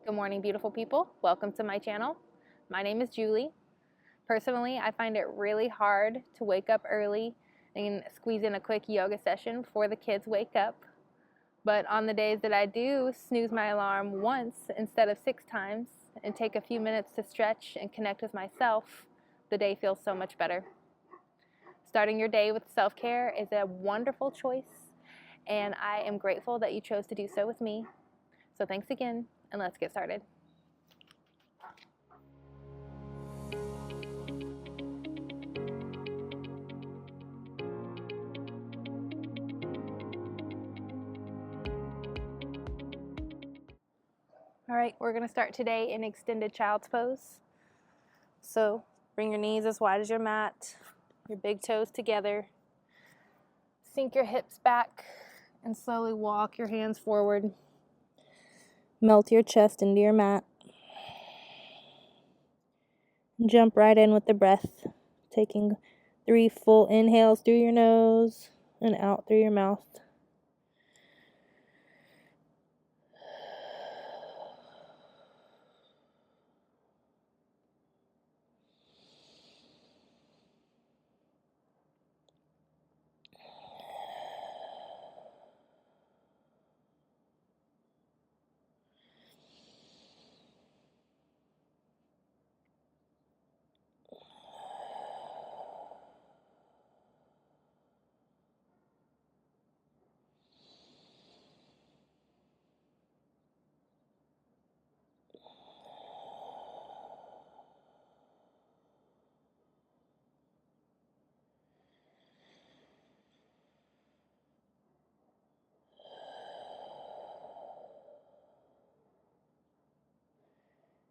Good morning, beautiful people. Welcome to my channel. My name is Julie. Personally, I find it really hard to wake up early and squeeze in a quick yoga session before the kids wake up. But on the days that I do snooze my alarm once instead of 6 times and take a few minutes to stretch and connect with myself, the day feels so much better. Starting your day with self-care is a wonderful choice, and I am grateful that you chose to do so with me. So thanks again, and let's get started. All right, we're going to start today in extended child's pose. So bring your knees as wide as your mat, your big toes together. Sink your hips back and slowly walk your hands forward. Melt your chest into your mat. Jump right in with the breath, taking 3 full inhales through your nose and out through your mouth.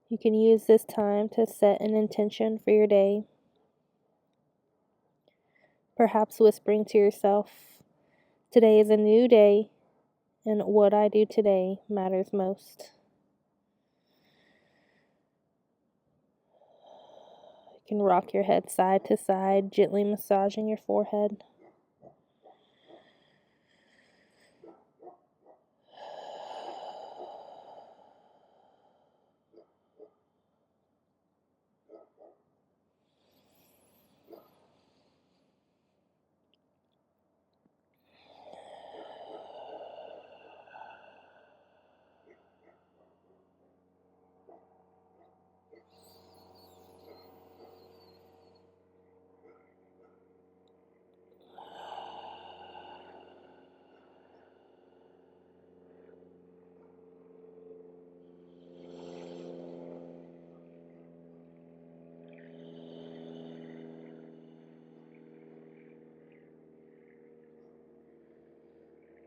You can use this time to set an intention for your day. Perhaps whispering to yourself, today is a new day, and what I do today matters most. You can rock your head side to side, gently massaging your forehead.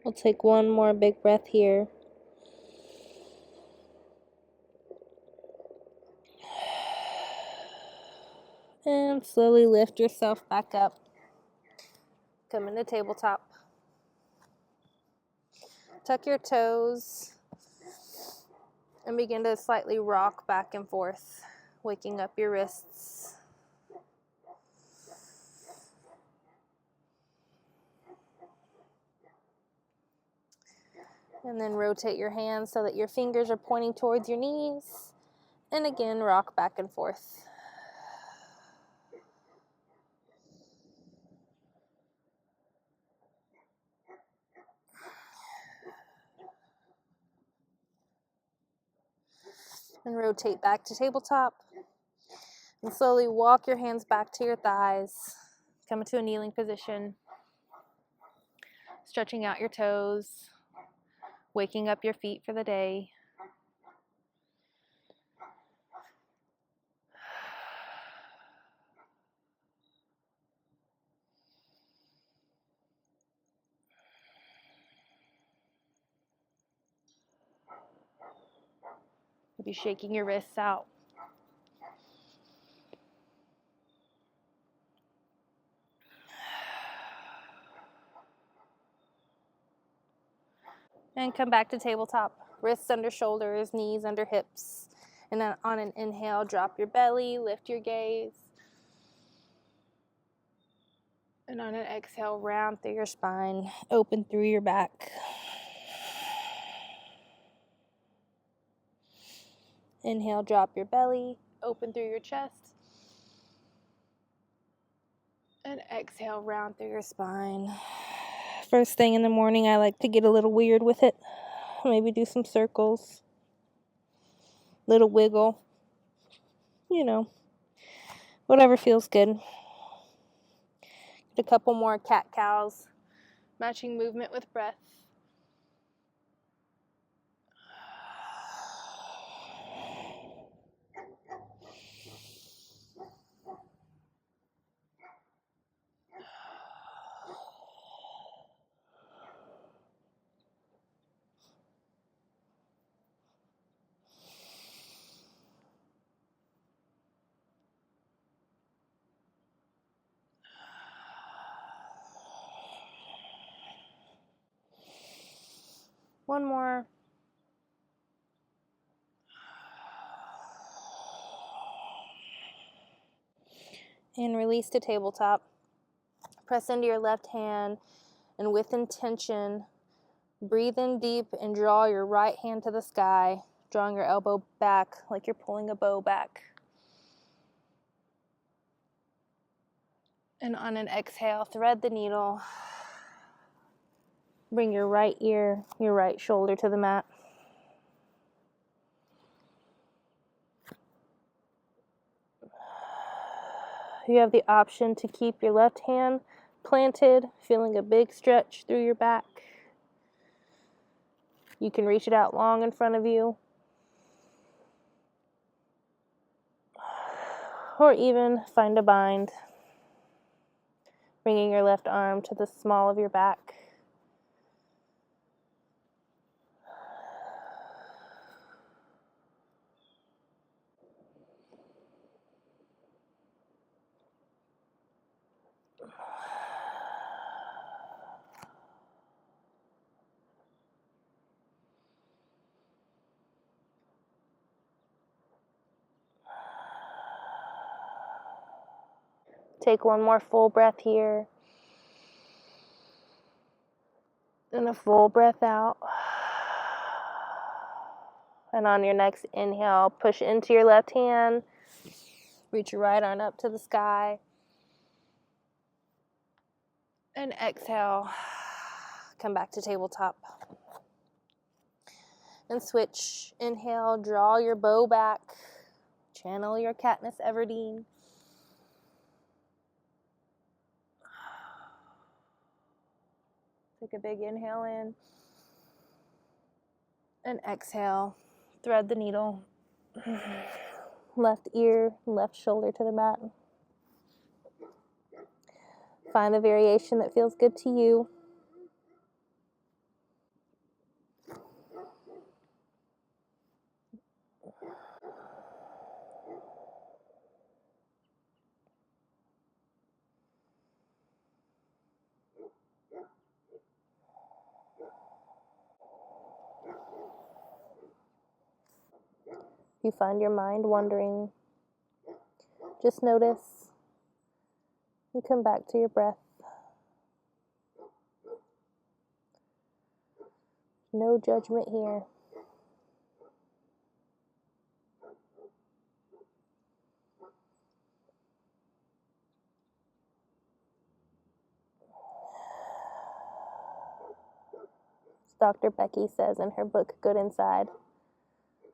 We'll take one more big breath here. And slowly lift yourself back up. Come into tabletop. Tuck your toes and begin to slightly rock back and forth, waking up your wrists. And then rotate your hands so that your fingers are pointing towards your knees. And again, rock back and forth. And rotate back to tabletop. And slowly walk your hands back to your thighs. Come into a kneeling position. Stretching out your toes. Waking up your feet for the day. You'll be shaking your wrists out. And come back to tabletop. Wrists under shoulders, knees under hips. And then on an inhale, drop your belly, lift your gaze. And on an exhale, round through your spine, open through your back. Inhale, drop your belly, open through your chest. And exhale, round through your spine. First thing in the morning, I like to get a little weird with it. Maybe do some circles. Little wiggle. Whatever feels good. Get a couple more cat-cows. Matching movement with breath. One more. And release to tabletop. Press into your left hand, and with intention, breathe in deep and draw your right hand to the sky, drawing your elbow back like you're pulling a bow back. And on an exhale, thread the needle. Bring your right ear, your right shoulder to the mat. You have the option to keep your left hand planted, feeling a big stretch through your back. You can reach it out long in front of you. Or even find a bind, bringing your left arm to the small of your back. Take one more full breath here. And a full breath out. And on your next inhale, push into your left hand. Reach your right arm up to the sky. And exhale. Come back to tabletop. And switch. Inhale, draw your bow back. Channel your Katniss Everdeen. Take a big inhale in. And exhale. Thread the needle. Left ear, left shoulder to the mat. Find the variation that feels good to you. You find your mind wandering, just notice and come back to your breath. No judgment here. As Dr. Becky says in her book, Good Inside,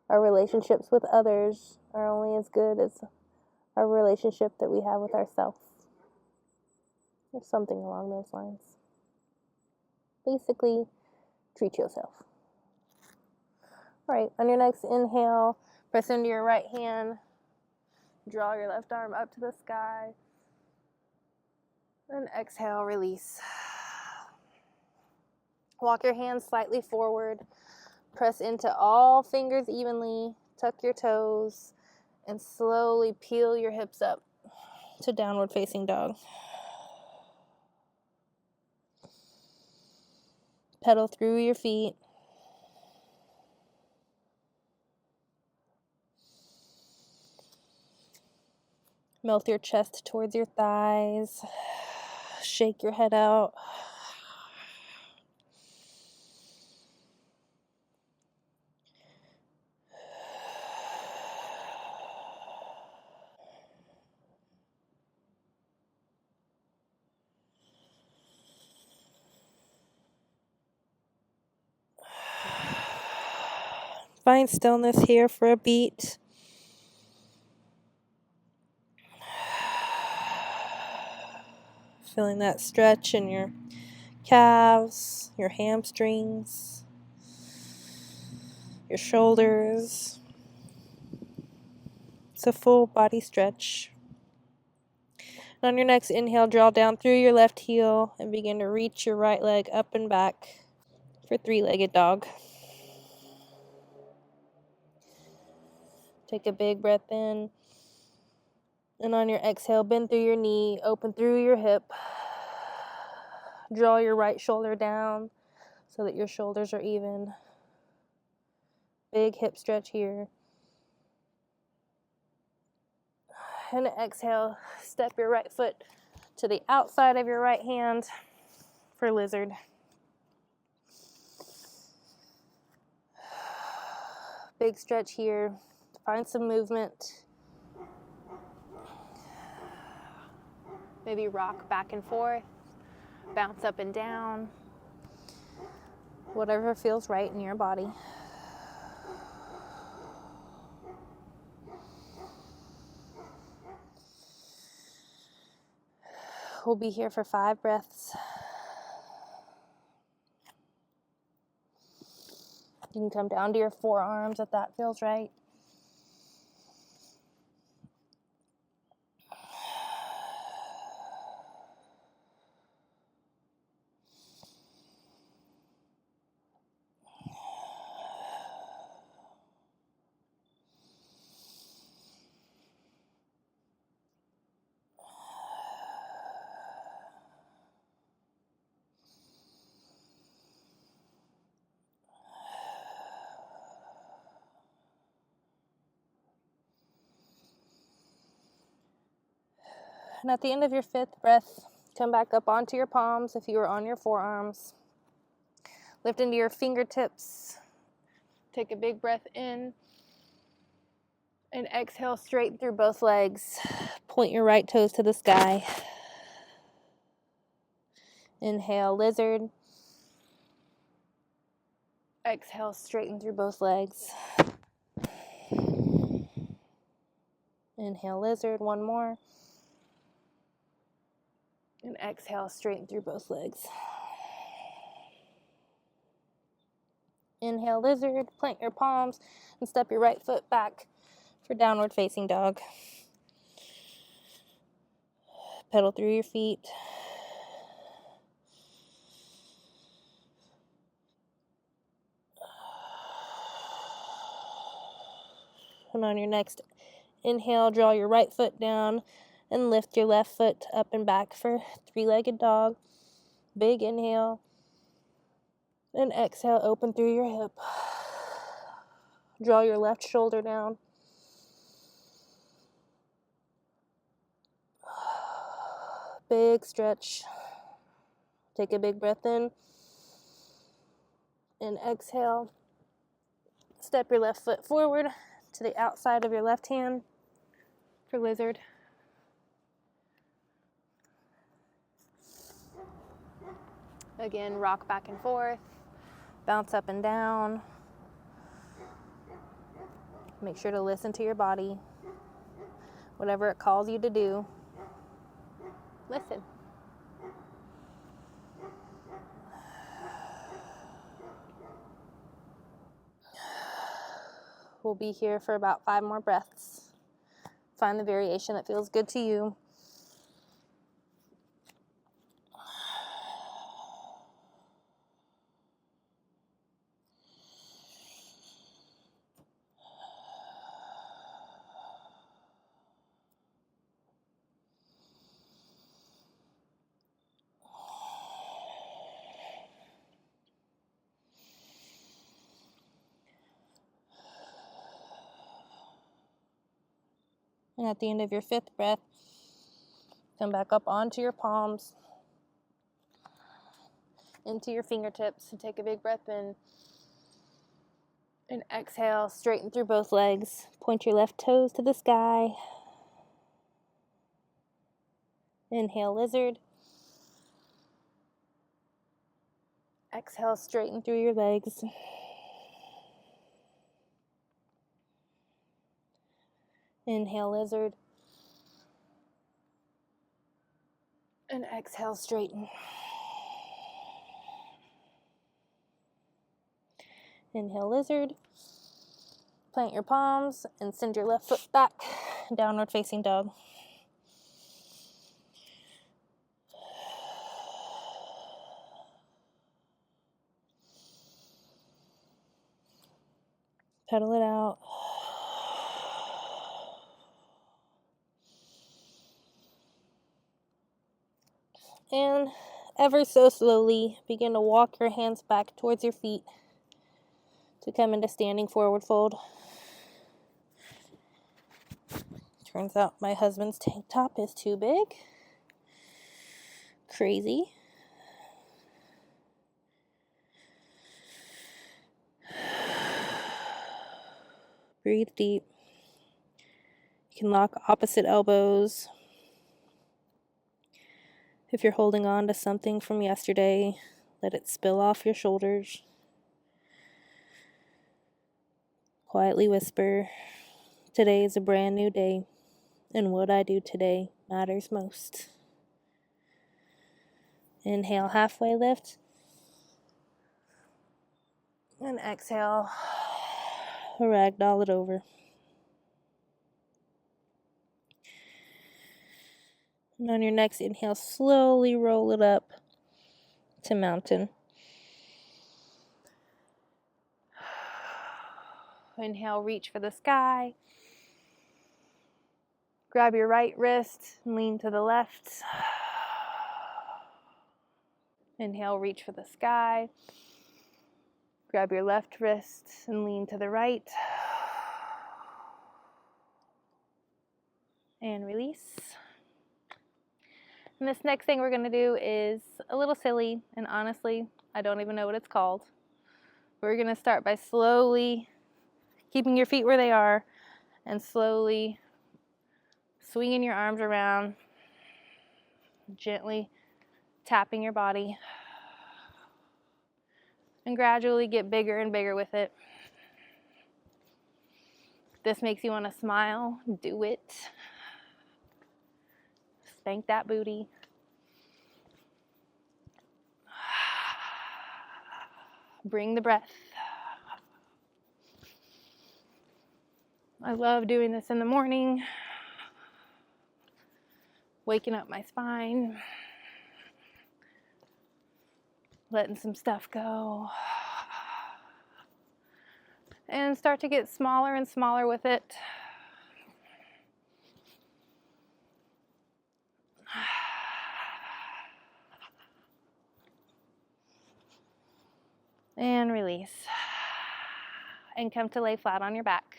our relationships with others are only as good as our relationship that we have with ourselves. Or something along those lines. Basically, treat yourself. All right, on your next inhale, press into your right hand. Draw your left arm up to the sky. And exhale, release. Walk your hands slightly forward. Press into all fingers evenly. Tuck your toes. And slowly peel your hips up to downward facing dog. Pedal through your feet. Melt your chest towards your thighs. Shake your head out. Find stillness here for a beat. Feeling that stretch in your calves, your hamstrings, your shoulders. It's a full body stretch. And on your next inhale, draw down through your left heel and begin to reach your right leg up and back for three-legged dog. Take a big breath in. And on your exhale, bend through your knee, open through your hip. Draw your right shoulder down so that your shoulders are even. Big hip stretch here. And exhale, step your right foot to the outside of your right hand for lizard. Big stretch here. Find some movement. Maybe rock back and forth, bounce up and down. Whatever feels right in your body. We'll be here for 5 breaths. You can come down to your forearms if that feels right. And at the end of your 5th breath, come back up onto your palms if you are on your forearms. Lift into your fingertips. Take a big breath in. And exhale, straighten through both legs. Point your right toes to the sky. Inhale, lizard. Exhale, straighten through both legs. Inhale, lizard. One more. And exhale, straighten through both legs. Inhale, lizard. Plant your palms and step your right foot back for downward facing dog. Pedal through your feet. And on your next inhale, draw your right foot down and lift your left foot up and back for three-legged dog. Big inhale. And exhale, open through your hip. Draw your left shoulder down. Big stretch. Take a big breath in. And exhale. Step your left foot forward to the outside of your left hand for lizard. Again, rock back and forth. Bounce up and down. Make sure to listen to your body. Whatever it calls you to do, listen. We'll be here for about 5 more breaths. Find the variation that feels good to you. And at the end of your 5th breath, come back up onto your palms, into your fingertips, and take a big breath in. And exhale, straighten through both legs. Point your left toes to the sky. Inhale, lizard. Exhale, straighten through your legs. Inhale, lizard. And exhale, straighten. Inhale, lizard. Plant your palms and send your left foot back. Downward facing dog. Pedal it out. And ever so slowly, begin to walk your hands back towards your feet to come into standing forward fold. Turns out my husband's tank top is too big. Crazy. Breathe deep. You can lock opposite elbows. If you're holding on to something from yesterday, let it spill off your shoulders. Quietly whisper, today is a brand new day, and what I do today matters most. Inhale, halfway lift. And exhale, ragdoll it over. And on your next inhale, slowly roll it up to mountain. Inhale, reach for the sky. Grab your right wrist and lean to the left. Inhale, reach for the sky. Grab your left wrist and lean to the right. And release. And this next thing we're going to do is a little silly, and honestly, I don't even know what it's called. We're going to start by slowly keeping your feet where they are and slowly swinging your arms around, gently tapping your body, and gradually get bigger and bigger with it. If this makes you want to smile, do it. Spank that booty. Bring the breath. I love doing this in the morning, waking up my spine, letting some stuff go, and start to get smaller and smaller with it. And release. And come to lay flat on your back.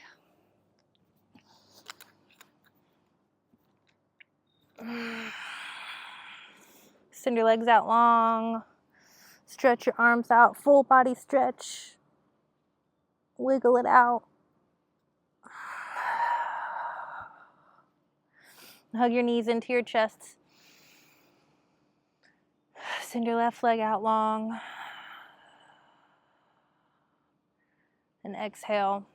Send your legs out long. Stretch your arms out, full body stretch. Wiggle it out. Hug your knees into your chest. Send your left leg out long. And exhale.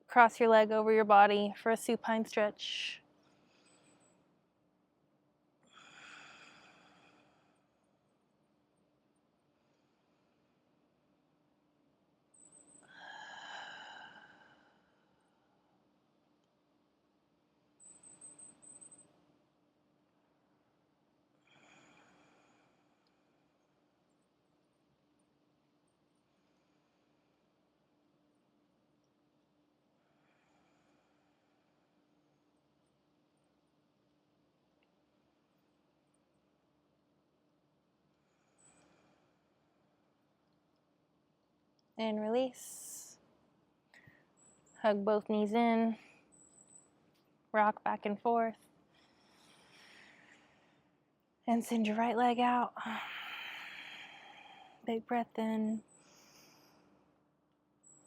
Cross your leg over your body for a supine stretch. And release. Hug both knees in. Rock back and forth. And send your right leg out. Big breath in.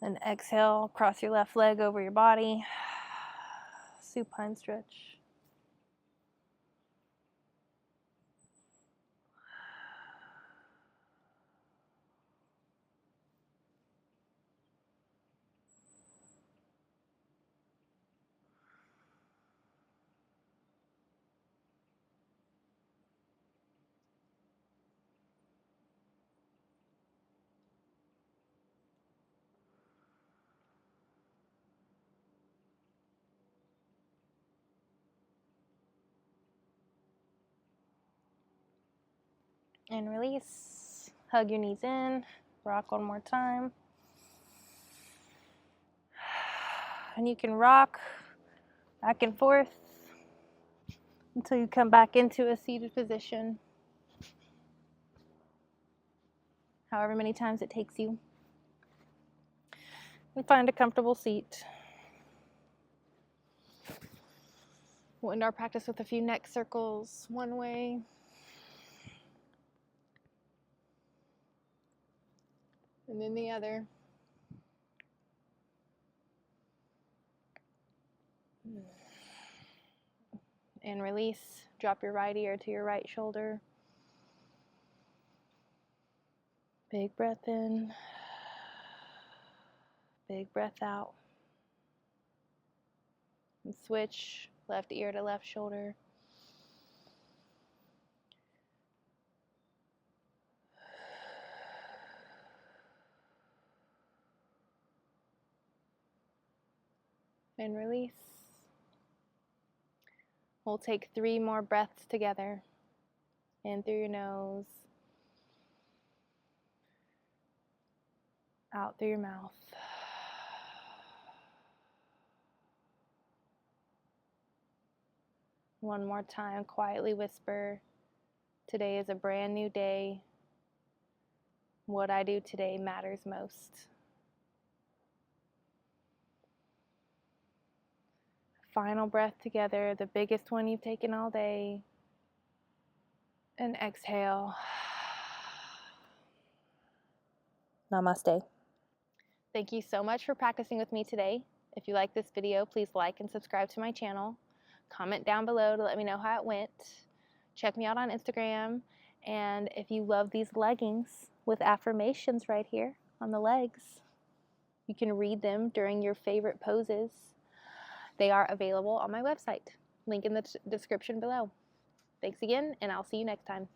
And exhale, cross your left leg over your body. Supine stretch. And release. Hug your knees in. Rock one more time. And you can rock back and forth until you come back into a seated position. However many times it takes you. And find a comfortable seat. We'll end our practice with a few neck circles one way. And then the other. And release. Drop your right ear to your right shoulder. Big breath in. Big breath out. And switch left ear to left shoulder. And release. We'll take 3 more breaths together. In through your nose. Out through your mouth. One more time, quietly whisper, today is a brand new day. What I do today matters most. Final breath together, the biggest one you've taken all day. And exhale. Namaste. Thank you so much for practicing with me today. If you like this video, please like and subscribe to my channel. Comment down below to let me know how it went. Check me out on Instagram. And if you love these leggings with affirmations right here on the legs, you can read them during your favorite poses. They are available on my website. Link in the description below. Thanks again, and I'll see you next time.